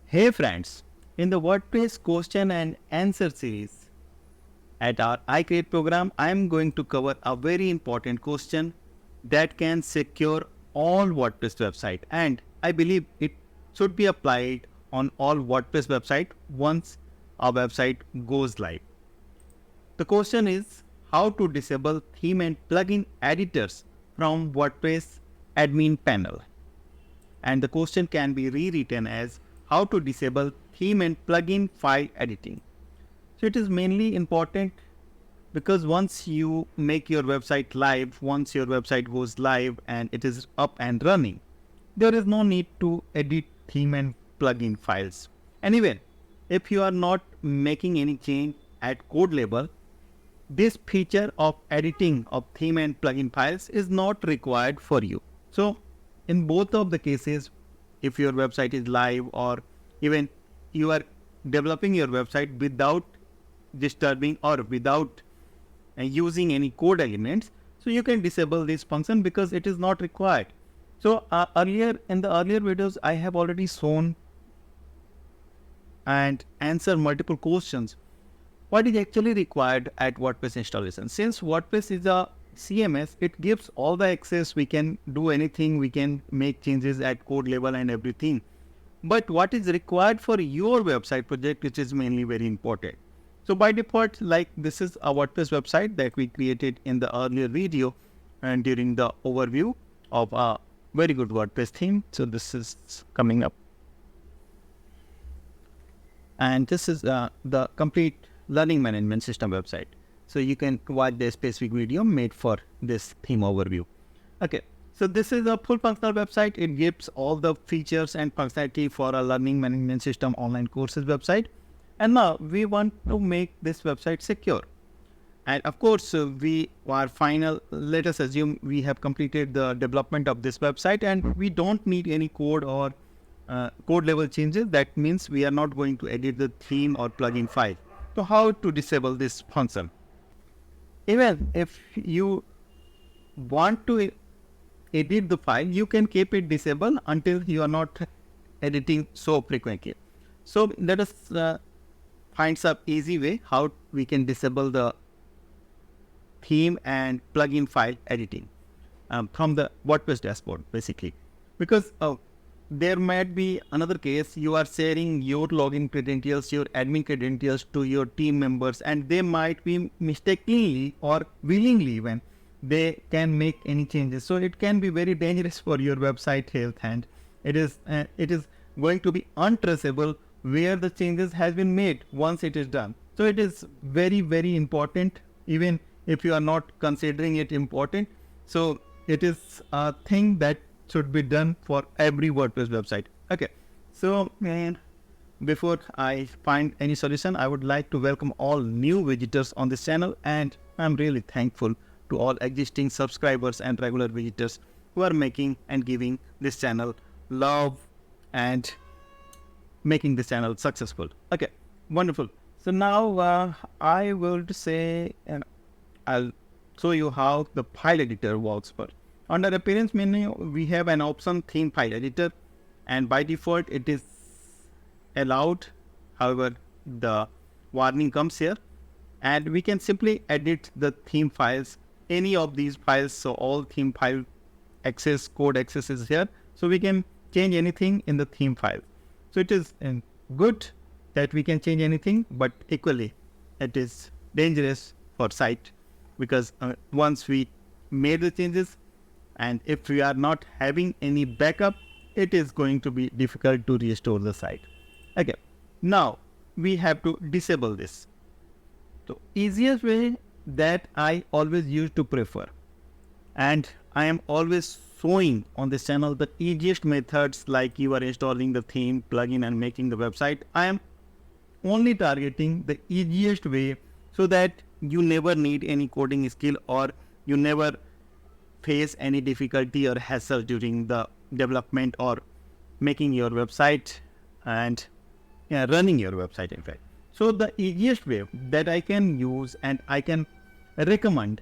Hey friends, in the WordPress question and answer series at our iCreate program, I am going to cover a very important question that can secure all WordPress website, and I believe it should be applied on all WordPress website once a website goes live. The question is how to disable theme and plugin editors from WordPress admin panel, and the question can be rewritten as how to disable theme and plugin file editing. So it is mainly important because once you make your website live, once your website goes live and it is up and running, there is no need to edit theme and plugin files. And even if you are not making any change at code level, this feature of editing of theme and plugin files is not required for you. So in both of the cases, if your website is live or even you are developing your website without disturbing or without using any code elements, so you can disable this function because it is not required. So earlier in the earlier videos, I have already shown and answered multiple questions. What is actually required at WordPress installation? Since WordPress is a CMS, it gives all the access. We can do anything. We can make changes at code level and everything. But what is required for your website project, which is mainly very important. So by default, like this is a WordPress website that we created in the earlier video and during the overview of a very good WordPress theme. So this is coming up. And this is the complete learning management system website. So you can watch the specific video made for this theme overview. Okay, so this is a full functional website. It gives all the features and functionality for a learning management system online courses website. And now we want to make this website secure. And of course, we are final. Let us assume we have completed the development of this website and we don't need any code or code level changes. That means we are not going to edit the theme or plugin file. So how to disable this function? Even if you want to edit the file, you can keep it disabled until you are not editing so frequently. So let us find some easy way how we can disable the theme and plugin file editing from the WordPress dashboard, basically. Because there might be another case, you are sharing your login credentials, your admin credentials to your team members, and they might be mistakenly or willingly even they can make any changes. So it can be very dangerous for your website health, and it is going to be untraceable where the changes has been made once it is done. So it is very, very important, even if you are not considering it important. So it is a thing that should be done for every WordPress website. Okay, so before I find any solution, I would like to welcome all new visitors on this channel, and I'm really thankful to all existing subscribers and regular visitors who are making and giving this channel love and making this channel successful. Okay, wonderful. So now I will say, and I'll show you how the file editor works first. Under appearance menu, we have an option theme file editor, and by default it is allowed. However, the warning comes here, and we can simply edit the theme files, any of these files. So all theme file access, code access is here. So we can change anything in the theme file. So it is good that we can change anything, but equally it is dangerous for site because once we made the changes, and if we are not having any backup, it is going to be difficult to restore the site. Okay, now we have to disable this. So easiest way that I always used to prefer, and I am always showing on this channel the easiest methods, like you are installing the theme, plugin and making the website. I am only targeting the easiest way so that you never need any coding skill or you never face any difficulty or hassle during the development or making your website and running your website, in fact. So the easiest way that I can use and I can recommend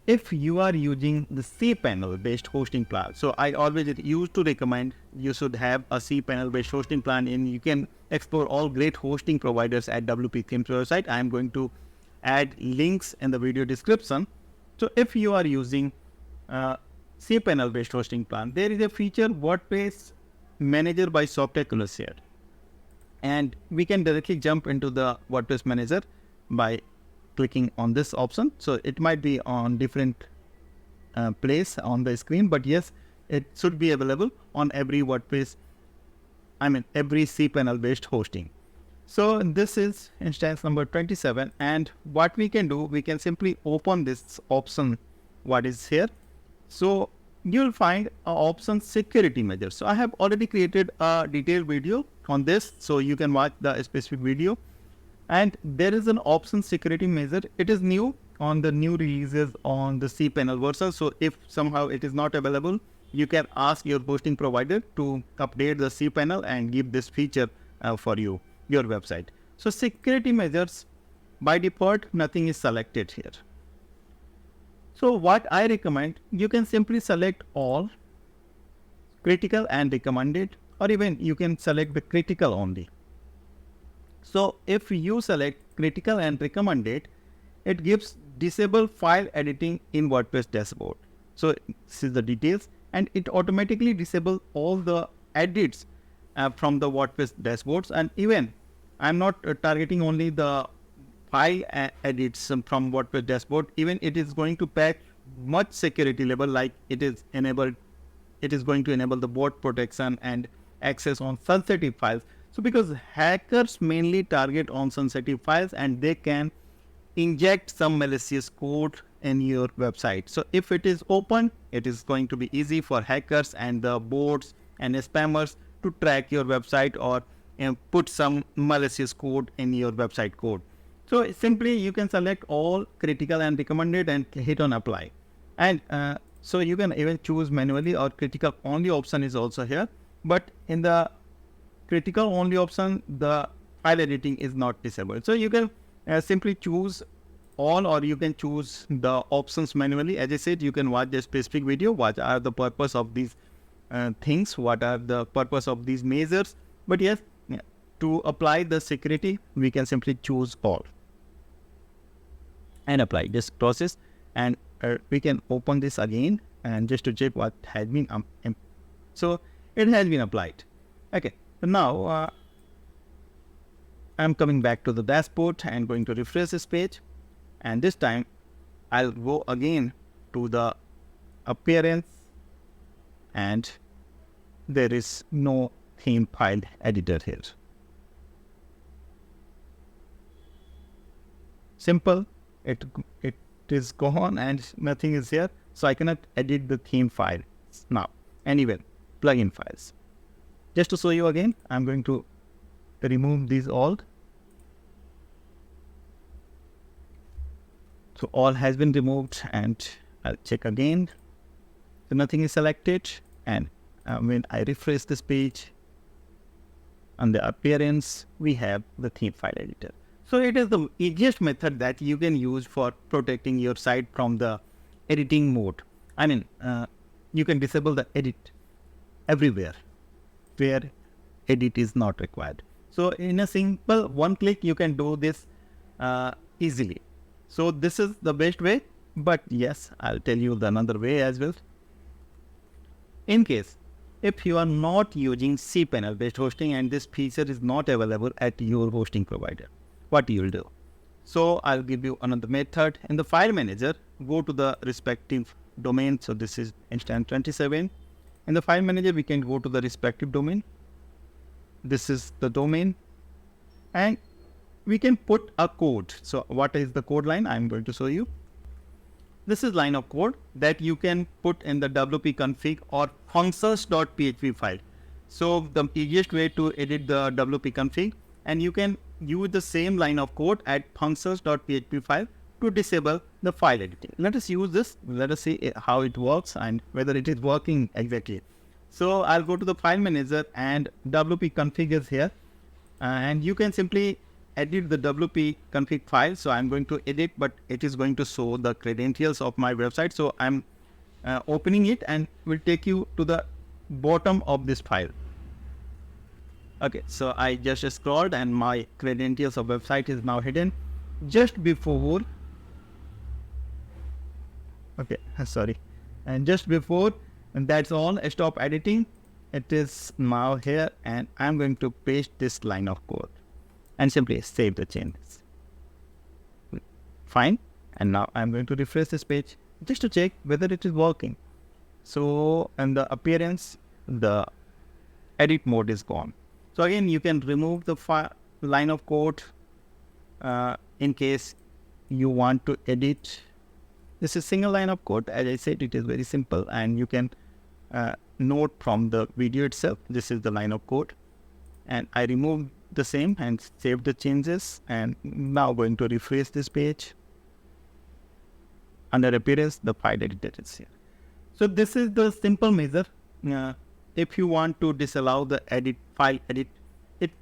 if you are using the cPanel based hosting plan, so I always used to recommend you should have a cPanel based hosting plan, and you can explore all great hosting providers at WP Themes website. I am going to add links in the video description. So if you are using cPanel based hosting plan, there is a feature WordPress Manager by Spectacular here, and we can directly jump into the WordPress Manager by clicking on this option. So it might be on different place on the screen, but yes, it should be available on every WordPress, every cPanel based hosting. So this is instance number 27, and what we can do, we can simply open this option what is here. So you'll find a option security measures. So I have already created a detailed video on this, so you can watch the specific video. And there is an option security measure. It is new on the new releases on the cPanel version. So if somehow it is not available, you can ask your hosting provider to update the cPanel and give this feature for your website. So security measures, by default, nothing is selected here. So what I recommend, you can simply select all, critical and recommended, or even you can select the critical only. So if you select critical and recommended, it gives disable file editing in WordPress dashboard. So this is the details, and it automatically disables all the edits from the WordPress dashboards. And even I'm not targeting only the file edits from WordPress dashboard. Even it is going to patch much security level, like it is going to enable the bot protection and access on sensitive files. So because hackers mainly target on sensitive files, and they can inject some malicious code in your website. So if it is open, it is going to be easy for hackers and the bots and spammers to track your website or put some malicious code in your website code. So simply you can select all, critical and recommended, and hit on apply. And so you can even choose manually, or critical only option is also here. But in the critical only option, the file editing is not disabled. So you can simply choose all, or you can choose the options manually. As I said, you can watch the specific video, what are the purpose of these things, what are the purpose of these measures. But yes, to apply the security, we can simply choose all and apply this process. And we can open this again, and just to check what has been so it has been applied. Okay, so now I'm coming back to the dashboard and going to refresh this page, and this time I'll go again to the appearance, and there is no theme file editor here. Simple, it is gone and nothing is here, so I cannot edit the theme file now, and even plugin files. Just to show you again, I'm going to remove these all. So all has been removed, and I'll check again. So nothing is selected, and when I refresh this page, on the appearance, we have the theme file editor. So it is the easiest method that you can use for protecting your site from the editing mode. You can disable the edit everywhere where edit is not required. So in a simple one click, you can do this easily. So this is the best way, but yes, I'll tell you the another way as well. In case if you are not using cPanel based hosting and this feature is not available at your hosting provider, what you will do? So I'll give you another method. In the file manager, go to the respective domain. So this is instance 27. In the file manager, we can go to the respective domain. This is the domain, and we can put a code. So what is the code line? I'm going to show you. This is line of code that you can put in the wp config or functions.php file. So the easiest way to edit the wp config, and you can use the same line of code at functions.php file to disable the file editing. Let us use this. Let us see how it works and whether it is working exactly. So I'll go to the file manager, and wp config is here, and you can simply edit the WP config file. So I'm going to edit, but it is going to show the credentials of my website. So I'm opening it and will take you to the bottom of this file. Okay, so I just scrolled and my credentials of website is now hidden just before. Okay, sorry. And just before, and that's all. Stop editing. It is now here, and I'm going to paste this line of code and simply save the changes. Fine. And now I'm going to refresh this page just to check whether it is working. So, and the appearance, the edit mode is gone. So again, you can remove the line of code in case you want to edit. This is single line of code. As I said, it is very simple, and you can note from the video itself. This is the line of code, and I remove the same and save the changes. And now going to refresh this page. Under appearance, the file editor is here. So this is the simple measure. If you want to disallow the file edit,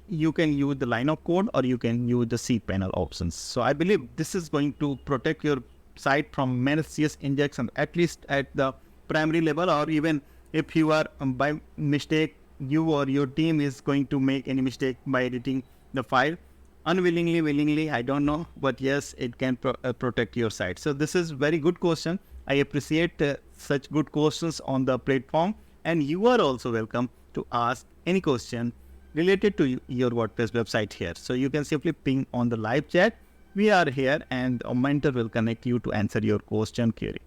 you can use the line of code or you can use the cPanel options. So I believe this is going to protect your site from malicious injection, at least at the primary level, or even if you are by mistake, you or your team is going to make any mistake by editing the file. Unwillingly, willingly, I don't know, but yes, it can protect your site. So this is very good question. I appreciate such good questions on the platform, and you are also welcome to ask any question related to your WordPress website here. So you can simply ping on the live chat. We are here, and a mentor will connect you to answer your question query.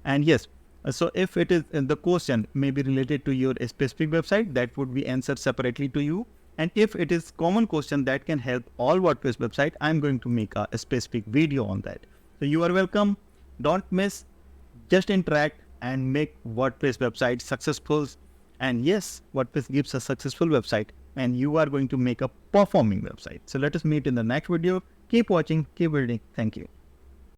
And yes, so if it is the question may be related to your specific website, that would be answered separately to you. And if it is common question that can help all WordPress website, I'm going to make a specific video on that. So you are welcome. Don't miss. Just interact and make WordPress website successful. And yes, WordPress gives a successful website, and you are going to make a performing website. So let us meet in the next video. Keep watching, keep building. Thank you.